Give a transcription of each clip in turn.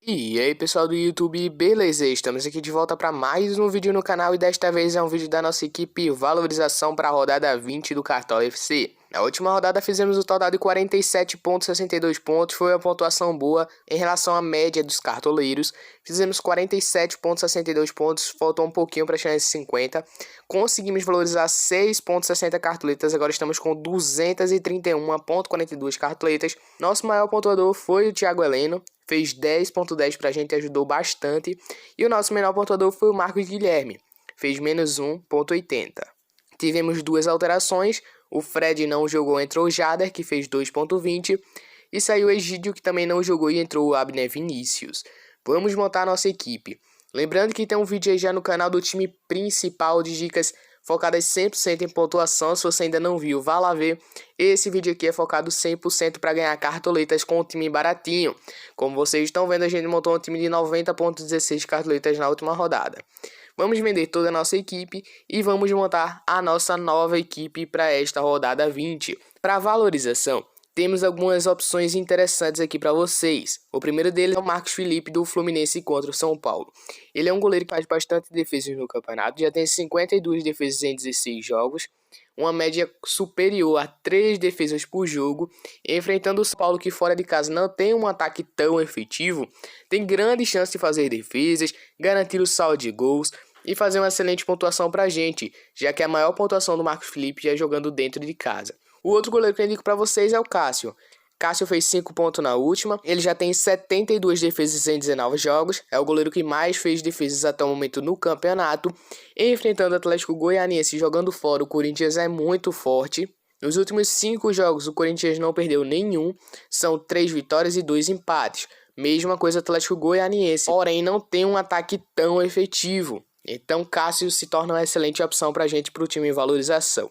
E aí pessoal do YouTube, beleza? Estamos aqui de volta para mais um vídeo no canal e desta vez é um vídeo da nossa equipe valorização para a rodada 20 do Cartola FC. Na última rodada fizemos o total de 47,62 pontos, foi uma pontuação boa em relação à média dos cartoleiros. Fizemos 47,62 pontos, faltou um pouquinho para chegar nesses 50. Conseguimos valorizar 6,60 cartoletas, agora estamos com 231,42 cartoletas. Nosso maior pontuador foi o Thiago Heleno. Fez 10,10 pra gente, ajudou bastante. E o nosso menor pontuador foi o Marcos Guilherme, fez menos 1,80. Tivemos duas alterações, o Fred não jogou, entrou o Jader, que fez 2,20. E saiu o Egídio, que também não jogou, e entrou o Abner Vinícius. Vamos montar a nossa equipe. Lembrando que tem um vídeo aí já no canal do time principal de dicas focadas 100% em pontuação. Se você ainda não viu, vá lá ver. Esse vídeo aqui é focado 100% para ganhar cartoletas com um time baratinho. Como vocês estão vendo, a gente montou um time de 90,16 cartoletas na última rodada. Vamos vender toda a nossa equipe e vamos montar a nossa nova equipe para esta rodada 20. Para valorização, temos algumas opções interessantes aqui para vocês. O primeiro deles é o Marcos Felipe do Fluminense contra o São Paulo. Ele é um goleiro que faz bastante defesas no campeonato, já tem 52 defesas em 16 jogos, uma média superior a 3 defesas por jogo. Enfrentando o São Paulo, que fora de casa não tem um ataque tão efetivo, tem grande chance de fazer defesas, garantir o saldo de gols e fazer uma excelente pontuação para a gente, já que a maior pontuação do Marcos Felipe já é jogando dentro de casa. O outro goleiro que eu indico para vocês é o Cássio. Cássio fez 5 pontos na última, ele já tem 72 defesas em 19 jogos, é o goleiro que mais fez defesas até o momento no campeonato. Enfrentando o Atlético Goianiense jogando fora, o Corinthians é muito forte. Nos últimos 5 jogos, o Corinthians não perdeu nenhum, são 3 vitórias e 2 empates. Mesma coisa Atlético Goianiense, porém não tem um ataque tão efetivo. Então Cássio se torna uma excelente opção para a gente, para o time em valorização.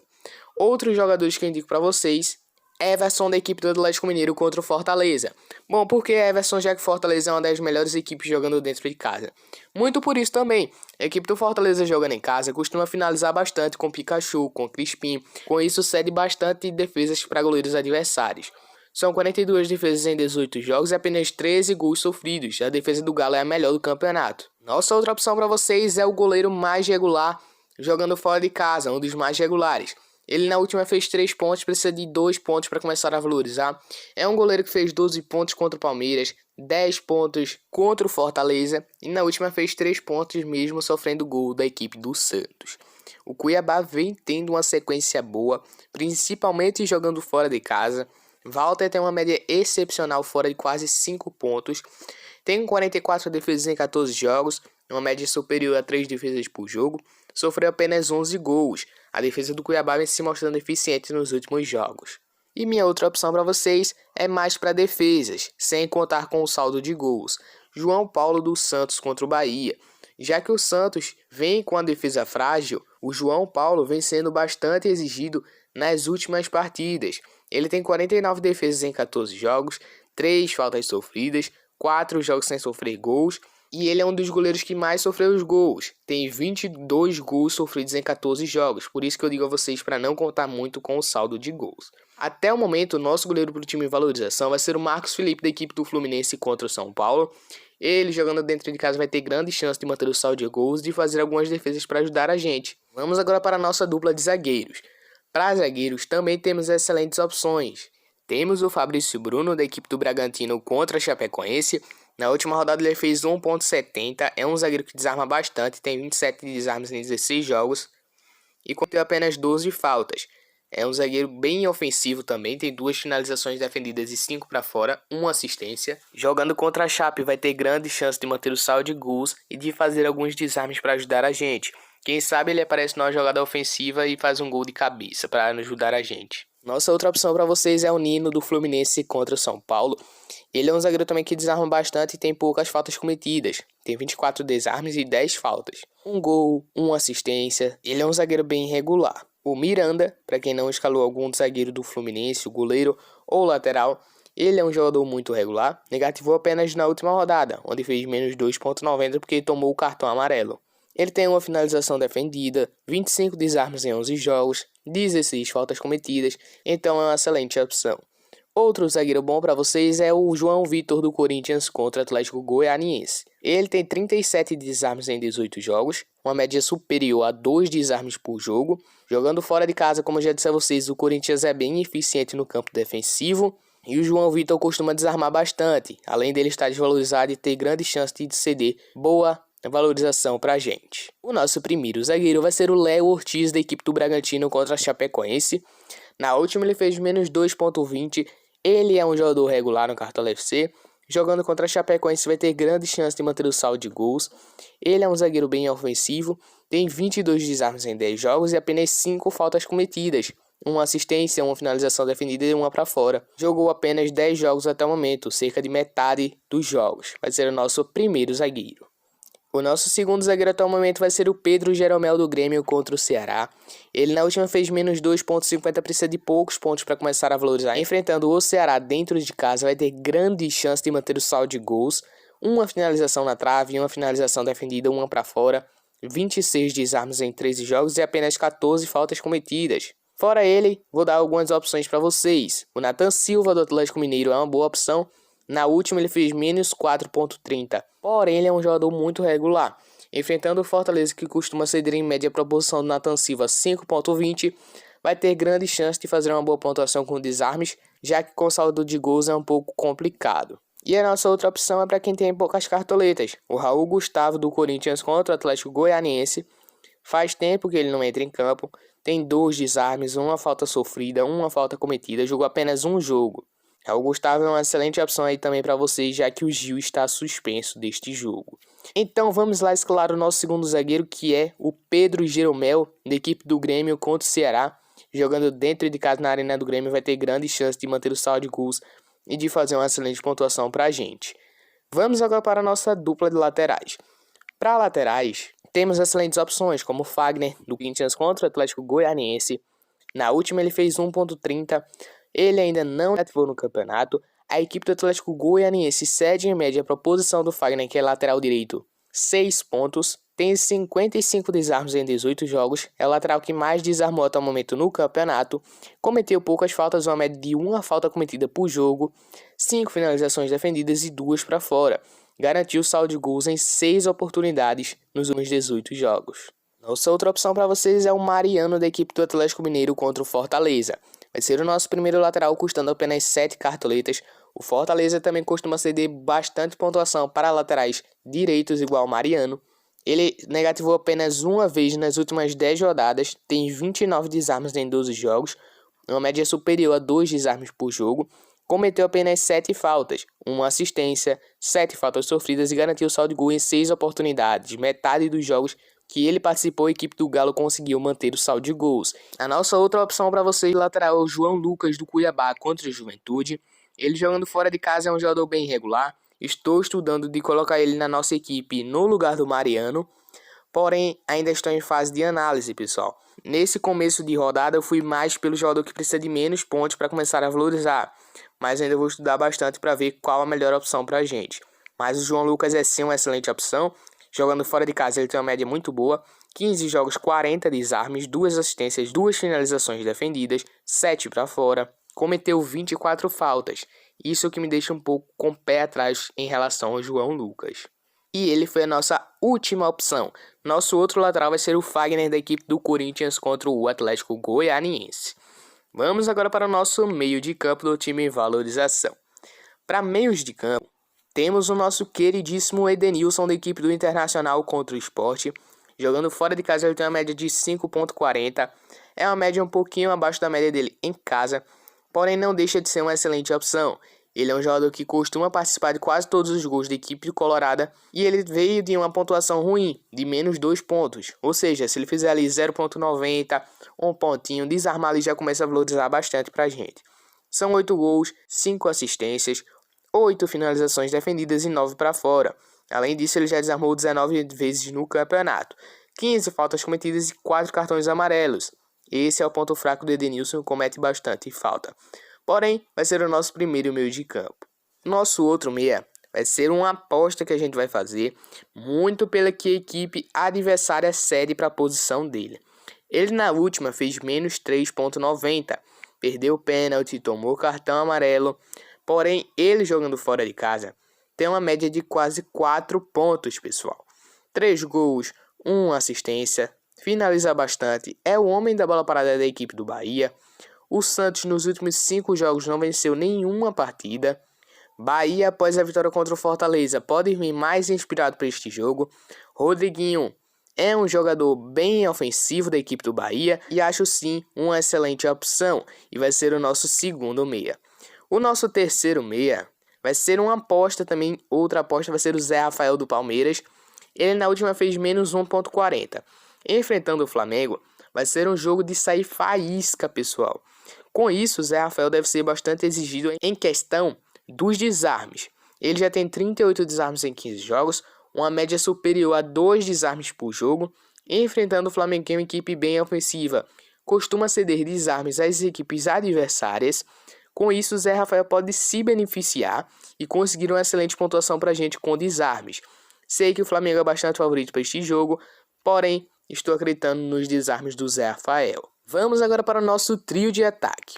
Outros jogadores que eu indico para vocês, Everson da equipe do Atlético Mineiro contra o Fortaleza. Bom, porque Everson, já que Fortaleza é uma das melhores equipes jogando dentro de casa. Muito por isso também, a equipe do Fortaleza jogando em casa costuma finalizar bastante com Pikachu, com Crispim. Com isso cede bastante defesas para goleiros adversários. São 42 defesas em 18 jogos e apenas 13 gols sofridos. A defesa do Galo é a melhor do campeonato. Nossa outra opção para vocês é o goleiro mais regular jogando fora de casa, um dos mais regulares. Ele na última fez 3 pontos, precisa de 2 pontos para começar a valorizar. É um goleiro que fez 12 pontos contra o Palmeiras, 10 pontos contra o Fortaleza e na última fez 3 pontos mesmo sofrendo gol da equipe do Santos. O Cuiabá vem tendo uma sequência boa, principalmente jogando fora de casa. Walter tem uma média excepcional fora de quase 5 pontos. Tem 44 defesas em 14 jogos, uma média superior a 3 defesas por jogo. Sofreu apenas 11 gols. A defesa do Cuiabá vem se mostrando eficiente nos últimos jogos. E minha outra opção para vocês é mais para defesas, sem contar com o saldo de gols. João Paulo do Santos contra o Bahia. Já que o Santos vem com a defesa frágil, o João Paulo vem sendo bastante exigido nas últimas partidas. Ele tem 49 defesas em 14 jogos, 3 faltas sofridas, 4 jogos sem sofrer gols. E ele é um dos goleiros que mais sofreu os gols. Tem 22 gols sofridos em 14 jogos. Por isso que eu digo a vocês para não contar muito com o saldo de gols. Até o momento, o nosso goleiro para o time em valorização vai ser o Marcos Felipe da equipe do Fluminense contra o São Paulo. Ele jogando dentro de casa vai ter grande chance de manter o saldo de gols e de fazer algumas defesas para ajudar a gente. Vamos agora para a nossa dupla de zagueiros. Para zagueiros também temos excelentes opções. Temos o Fabrício Bruno da equipe do Bragantino contra a Chapecoense. Na última rodada ele fez 1,70, é um zagueiro que desarma bastante, tem 27 desarmes em 16 jogos e cometeu apenas 12 faltas. É um zagueiro bem ofensivo também, tem 2 finalizações defendidas e 5 para fora, 1 assistência. Jogando contra a Chape vai ter grande chance de manter o saldo de gols e de fazer alguns desarmes para ajudar a gente. Quem sabe ele aparece numa jogada ofensiva e faz um gol de cabeça para ajudar a gente. Nossa outra opção para vocês é o Nino do Fluminense contra o São Paulo. Ele é um zagueiro também que desarma bastante e tem poucas faltas cometidas. Tem 24 desarmes e 10 faltas. 1 gol, 1 assistência. Ele é um zagueiro bem irregular. O Miranda, para quem não escalou algum zagueiro do Fluminense, o goleiro ou o lateral, ele é um jogador muito regular. Negativou apenas na última rodada, onde fez menos 2,90 porque tomou o cartão amarelo. Ele tem uma finalização defendida, 25 desarmes em 11 jogos, 16 faltas cometidas, então é uma excelente opção. Outro zagueiro bom para vocês é o João Vitor do Corinthians contra o Atlético Goianiense. Ele tem 37 desarmes em 18 jogos, uma média superior a 2 desarmes por jogo. Jogando fora de casa, como eu já disse a vocês, o Corinthians é bem eficiente no campo defensivo. E o João Vitor costuma desarmar bastante, além dele estar desvalorizado e ter grande chance de ceder boa valorização pra gente. O nosso primeiro zagueiro vai ser o Léo Ortiz da equipe do Bragantino contra a Chapecoense. Na última ele fez menos 2.20. Ele é um jogador regular no Cartola FC. Jogando contra a Chapecoense vai ter grande chance de manter o saldo de gols. Ele é um zagueiro bem ofensivo. Tem 22 desarmes em 10 jogos e apenas 5 faltas cometidas. Uma assistência, uma finalização defendida e uma para fora. Jogou apenas 10 jogos até o momento, cerca de metade dos jogos. Vai ser o nosso primeiro zagueiro. O nosso segundo zagueiro até o momento vai ser o Pedro Jeromel do Grêmio contra o Ceará. Ele na última fez menos 2.50, precisa de poucos pontos para começar a valorizar. Enfrentando o Ceará dentro de casa, vai ter grande chance de manter o saldo de gols. Uma finalização na trave, uma finalização defendida, uma para fora. 26 desarmes em 13 jogos e apenas 14 faltas cometidas. Fora ele, vou dar algumas opções para vocês. O Nathan Silva do Atlético Mineiro é uma boa opção. Na última ele fez menos 4.30, porém ele é um jogador muito regular. Enfrentando o Fortaleza, que costuma ceder em média a proporção do Nathan Silva 5.20, vai ter grande chance de fazer uma boa pontuação com desarmes, já que com saldo de gols é um pouco complicado. E a nossa outra opção é para quem tem poucas cartoletas. O Raul Gustavo do Corinthians contra o Atlético Goianiense. Faz tempo que ele não entra em campo, tem 2 desarmes, uma falta sofrida, uma falta cometida, jogou apenas um jogo. O Gustavo é uma excelente opção aí também para vocês, já que o Gil está suspenso deste jogo. Então vamos lá escalar o nosso segundo zagueiro, que é o Pedro Jeromel, da equipe do Grêmio contra o Ceará. Jogando dentro de casa na arena do Grêmio, vai ter grande chance de manter o saldo de gols e de fazer uma excelente pontuação para a gente. Vamos agora para a nossa dupla de laterais. Para laterais, temos excelentes opções, como o Fagner, do Corinthians contra o Atlético Goianiense. Na última ele fez 1.30. Ele ainda não ativou no campeonato. A equipe do Atlético Goianiense cede em média para a posição do Fagner, que é lateral direito, 6 pontos. Tem 55 desarmes em 18 jogos. É o lateral que mais desarmou até o momento no campeonato. Cometeu poucas faltas, uma média de uma falta cometida por jogo. 5 finalizações defendidas e 2 para fora. Garantiu saldo de gols em 6 oportunidades nos últimos 18 jogos. Nossa outra opção para vocês é o Mariano da equipe do Atlético Mineiro contra o Fortaleza. Vai ser o nosso primeiro lateral, custando apenas 7 cartoletas. O Fortaleza também costuma ceder bastante pontuação para laterais direitos igual ao Mariano. Ele negativou apenas uma vez nas últimas 10 rodadas, tem 29 desarmes em 12 jogos, uma média superior a 2 desarmes por jogo. Cometeu apenas 7 faltas, uma assistência, 7 faltas sofridas e garantiu saldo de gol em 6 oportunidades, metade dos jogos que ele participou. A equipe do Galo conseguiu manter o saldo de gols. A nossa outra opção para vocês lateral é o João Lucas do Cuiabá contra o Juventude. Ele jogando fora de casa é um jogador bem irregular. Estou estudando de colocar ele na nossa equipe no lugar do Mariano, porém ainda estou em fase de análise, pessoal. Nesse começo de rodada eu fui mais pelo jogador que precisa de menos pontos para começar a valorizar, mas ainda vou estudar bastante para ver qual a melhor opção para a gente. Mas o João Lucas é sim uma excelente opção. Jogando fora de casa ele tem uma média muito boa, 15 jogos, 40 desarmes, 2 assistências, 2 finalizações defendidas, 7 para fora, cometeu 24 faltas. Isso que me deixa um pouco com o pé atrás em relação ao João Lucas. E ele foi a nossa última opção. Nosso outro lateral vai ser o Fagner da equipe do Corinthians contra o Atlético Goianiense. Vamos agora para o nosso meio de campo do time em valorização. Para meios de campo, temos o nosso queridíssimo Edenilson da equipe do Internacional contra o Sport. Jogando fora de casa ele tem uma média de 5.40. É uma média um pouquinho abaixo da média dele em casa, porém não deixa de ser uma excelente opção. Ele é um jogador que costuma participar de quase todos os gols da equipe colorada e ele veio de uma pontuação ruim, de menos 2 pontos. Ou seja, se ele fizer ali 0.90, um pontinho, desarmar ali já começa a valorizar bastante pra gente. São 8 gols, 5 assistências, 8 finalizações defendidas e 9 para fora. Além disso, ele já desarmou 19 vezes no campeonato. 15 faltas cometidas e 4 cartões amarelos. Esse é o ponto fraco do Edenilson, comete bastante falta. Porém, vai ser o nosso primeiro meio de campo. Nosso outro meia vai ser uma aposta que a gente vai fazer, muito pela que a equipe adversária cede para a posição dele. Ele na última fez menos 3.90. perdeu o pênalti, tomou cartão amarelo. Porém, ele jogando fora de casa tem uma média de quase 4 pontos, pessoal. 3 gols, 1 assistência, finaliza bastante, é o homem da bola parada da equipe do Bahia. O Santos nos últimos 5 jogos não venceu nenhuma partida. Bahia, após a vitória contra o Fortaleza, pode vir mais inspirado para este jogo. Rodriguinho é um jogador bem ofensivo da equipe do Bahia e acho sim uma excelente opção e vai ser o nosso segundo meia. O nosso terceiro meia vai ser uma aposta também, outra aposta vai ser o Zé Rafael do Palmeiras. Ele na última fez menos 1.40. Enfrentando o Flamengo, vai ser um jogo de sair faísca, pessoal. Com isso, o Zé Rafael deve ser bastante exigido em questão dos desarmes. Ele já tem 38 desarmes em 15 jogos, uma média superior a 2 desarmes por jogo. Enfrentando o Flamengo, que é uma equipe bem ofensiva, costuma ceder desarmes às equipes adversárias. Com isso, o Zé Rafael pode se beneficiar e conseguir uma excelente pontuação para a gente com desarmes. Sei que o Flamengo é bastante favorito para este jogo, porém, estou acreditando nos desarmes do Zé Rafael. Vamos agora para o nosso trio de ataque.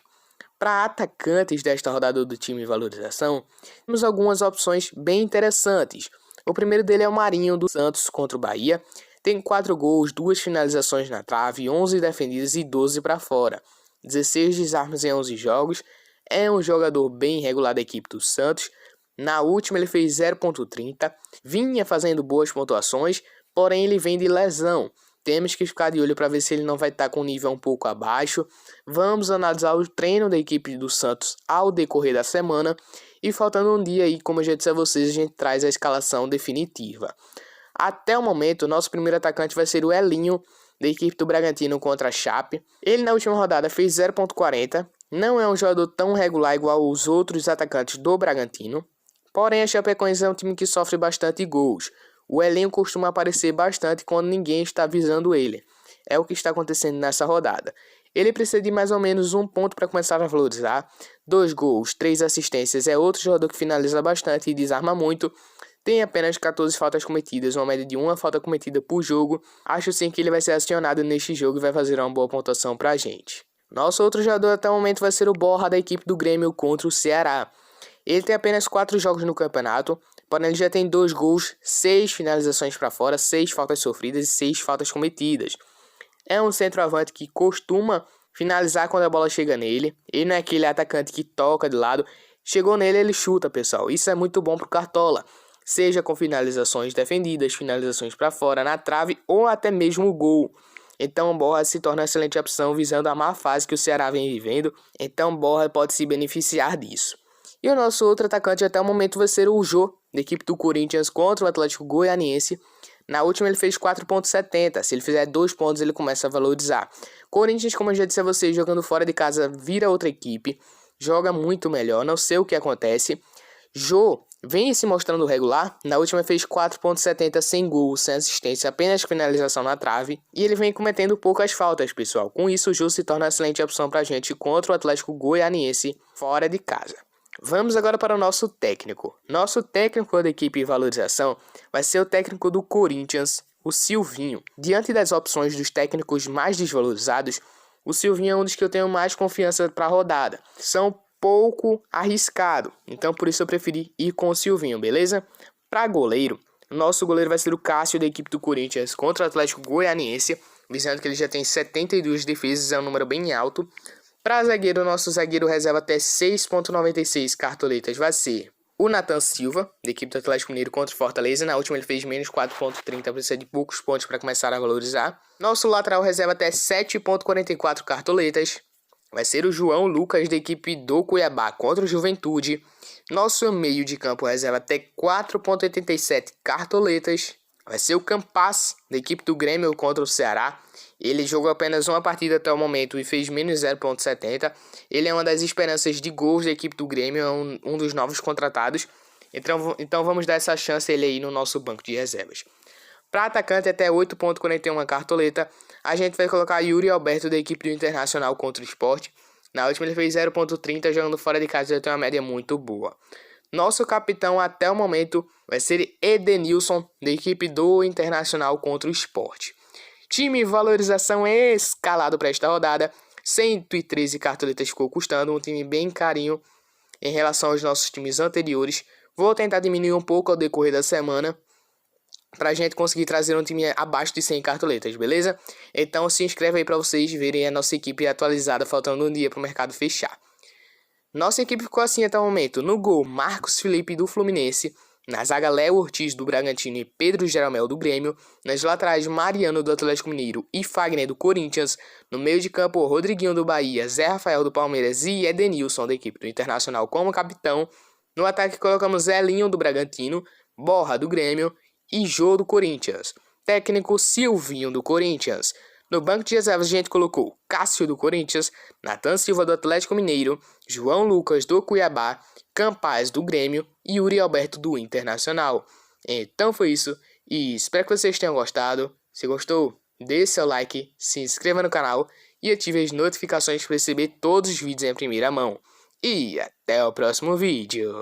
Para atacantes desta rodada do time de valorização, temos algumas opções bem interessantes. O primeiro dele é o Marinho do Santos contra o Bahia. Tem 4 gols, 2 finalizações na trave, 11 defendidas e 12 para fora. 16 desarmes em 11 jogos. É um jogador bem regular da equipe do Santos. Na última ele fez 0.30. Vinha fazendo boas pontuações, porém ele vem de lesão. Temos que ficar de olho para ver se ele não vai estar com um nível um pouco abaixo. Vamos analisar o treino da equipe do Santos ao decorrer da semana. E faltando um dia aí, como eu já disse a vocês, a gente traz a escalação definitiva. Até o momento, o nosso primeiro atacante vai ser o Elinho, da equipe do Bragantino contra a Chape. Ele na última rodada fez 0.40. Não é um jogador tão regular igual os outros atacantes do Bragantino. Porém, a Chapecoense é um time que sofre bastante gols. O Elinho costuma aparecer bastante quando ninguém está visando ele. É o que está acontecendo nessa rodada. Ele precisa de mais ou menos 1 ponto para começar a valorizar. 2 gols, 3 assistências. É outro jogador que finaliza bastante e desarma muito. Tem apenas 14 faltas cometidas, uma média de 1 falta cometida por jogo. Acho sim que ele vai ser acionado neste jogo e vai fazer uma boa pontuação para a gente. Nosso outro jogador até o momento vai ser o Borja da equipe do Grêmio contra o Ceará. Ele tem apenas 4 jogos no campeonato, porém ele já tem 2 gols, 6 finalizações para fora, 6 faltas sofridas e 6 faltas cometidas. É um centroavante que costuma finalizar quando a bola chega nele. Ele não é aquele atacante que toca de lado. Chegou nele, ele chuta, pessoal. Isso é muito bom pro Cartola. Seja com finalizações defendidas, finalizações para fora, na trave ou até mesmo o gol. Então o Borja se torna uma excelente opção visando a má fase que o Ceará vem vivendo. Então o Borja pode se beneficiar disso. E o nosso outro atacante até o momento vai ser o Jô, da equipe do Corinthians contra o Atlético Goianiense. Na última ele fez 4.70, se ele fizer 2 pontos ele começa a valorizar. Corinthians, como eu já disse a vocês, jogando fora de casa vira outra equipe, joga muito melhor, não sei o que acontece. Jô vem se mostrando regular, na última fez 4.70 sem gol, sem assistência, apenas finalização na trave. E ele vem cometendo poucas faltas, pessoal. Com isso o Jô se torna uma excelente opção pra gente contra o Atlético Goianiense fora de casa. Vamos agora para o nosso técnico. Nosso técnico da equipe de valorização vai ser o técnico do Corinthians, o Silvinho. Diante das opções dos técnicos mais desvalorizados, o Silvinho é um dos que eu tenho mais confiança para a rodada. São pouco arriscado, então por isso eu preferi ir com o Silvinho, beleza? Para goleiro, nosso goleiro vai ser o Cássio da equipe do Corinthians contra o Atlético Goianiense, visando que ele já tem 72 defesas, é um número bem alto. Para zagueiro, nosso zagueiro reserva até 6.96 cartoletas vai ser o Nathan Silva, da equipe do Atlético Mineiro contra o Fortaleza. Na última ele fez menos 4.30, precisa de poucos pontos para começar a valorizar. Nosso lateral reserva até 7.44 cartoletas. Vai ser o João Lucas, da equipe do Cuiabá contra o Juventude. Nosso meio de campo reserva até 4.87 cartoletas. Vai ser o Campas, da equipe do Grêmio contra o Ceará. Ele jogou apenas uma partida até o momento e fez menos 0.70. Ele é uma das esperanças de gols da equipe do Grêmio, é um dos novos contratados. Então vamos dar essa chance a ele aí no nosso banco de reservas. Para atacante até 8.41 cartoleta, a gente vai colocar Yuri Alberto da equipe do Internacional contra o Sport. Na última ele fez 0.30, jogando fora de casa, ele tem uma média muito boa. Nosso capitão até o momento vai ser Edenilson, da equipe do Internacional contra o Sport. Time valorização escalado para esta rodada. 113 cartoletas ficou custando, um time bem carinho em relação aos nossos times anteriores. Vou tentar diminuir um pouco ao decorrer da semana, pra gente conseguir trazer um time abaixo de 100 cartoletas, beleza? Então se inscreve aí pra vocês verem a nossa equipe atualizada, faltando um dia pro mercado fechar. Nossa equipe ficou assim até o momento. No gol, Marcos Felipe do Fluminense. Na zaga, Léo Ortiz do Bragantino e Pedro Jeromel do Grêmio. Nas laterais, Mariano do Atlético Mineiro e Fagner do Corinthians. No meio de campo, Rodriguinho do Bahia, Zé Rafael do Palmeiras e Edenilson da equipe do Internacional como capitão. No ataque, colocamos Elinho do Bragantino, Borra do Grêmio e Jô do Corinthians. Técnico Silvinho do Corinthians. No banco de reservas a gente colocou Cássio do Corinthians, Nathan Silva do Atlético Mineiro, João Lucas do Cuiabá, Campaz do Grêmio e Yuri Alberto do Internacional. Então foi isso e espero que vocês tenham gostado. Se gostou, deixe seu like, se inscreva no canal e ative as notificações para receber todos os vídeos em primeira mão. E até o próximo vídeo.